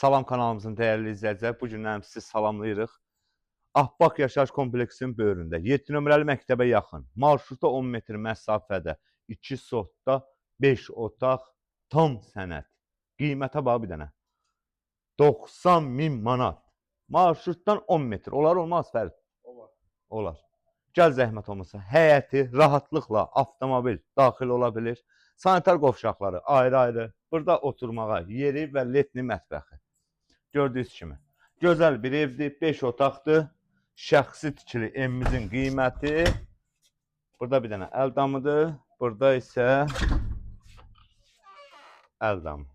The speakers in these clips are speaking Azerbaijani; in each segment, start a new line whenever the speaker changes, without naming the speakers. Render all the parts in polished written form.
Salam kanalımızın dəyərli izləyicilər, bu gündən sizi salamlayırıq. Ahbaq yaşayış kompleksinin böyründə 7 nömrəli məktəbə yaxın, marşruta 10 metr məsafədə, 2 sotda 5 otaq, tam sənəd. Qiymətə bax bir dənə. 90.000 manat. Marşrutdan 10 metr. Olar olmaz Fərid?
Olar.
Olar. Gəl zəhmət olmasa. Həyəti rahatlıqla avtomobil daxil ola bilir. Sanitar qovşaqları ayrı-ayrı. Burada oturmağa yeri və letni mətbəxi. Gördüyünüz kimi. Gözəl bir evdir, 5 otaqdır. Şəxsi tikili evimizin qiyməti. Burada bir dənə əl damıdır. Burada isə əl damı.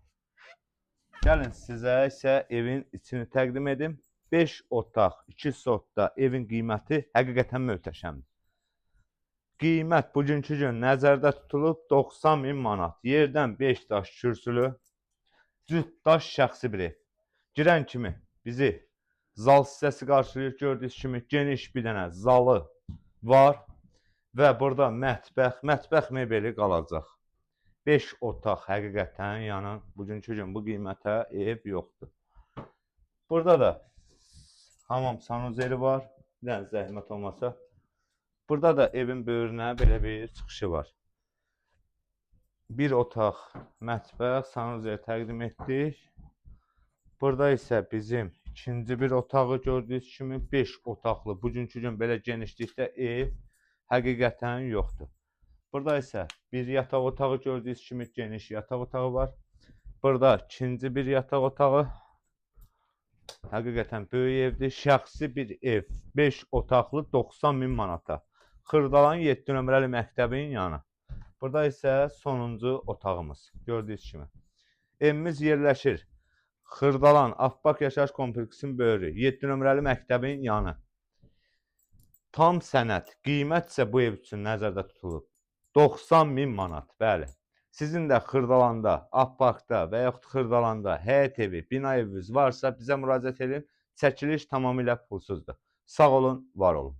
Gəlin sizə isə evin içini təqdim edim. 5 otaq, 2 sotda evin qiyməti həqiqətən möhtəşəmdir. Qiymət bugünkü gün nəzərdə tutulub 90.000 manat. Yerdən 5 daş kürsülü, cüt daş şəxsi bir ev. Girən kimi bizi zal hissəsi qarşılayır. Gördüyünüz kimi geniş bir dənə zalı var və burada mətbəx mebeli qalacaq. 5 otaq həqiqətən yəni bugünkü gün bu qiymətə ev yoxdur. Burada da hamam sanuzeli var. Bir dənə zəhmət olmasa. Burada da evin böyrünə belə bir çıxışı var. Bir otaq mətbəx sanuzeli təqdim etdik. Burada isə bizim ikinci bir otağı gördüyünüz kimi 5 otaqlı bugünkü gün belə genişlikdə ev həqiqətən yoxdur. Burada isə bir yataq otağı gördüyünüz kimi geniş yataq otağı var. Burada ikinci bir yataq otağı. Həqiqətən böyük evdir. Şəxsi bir ev. 5 otaqlı 90.000 manata. Xırdalan 7 nömrəli məktəbin yanı. Burada isə sonuncu otağımız. Gördüyünüz kimi. Evimiz yerləşir Xırdalan Ahbaq yaşayış kompleksinin böyrü, 7 nömrəli məktəbin yanı. Tam sənəd, qiymət isə bu ev üçün nəzərdə tutulub. 90.000 manat, bəli. Sizin də Xırdalanda, Ahbaqda və yaxud Xırdalanda həyət evi, bina eviniz varsa bizə müraciət edin. Çəkiliş tamamilə pulsuzdur. Sağ olun, var olun.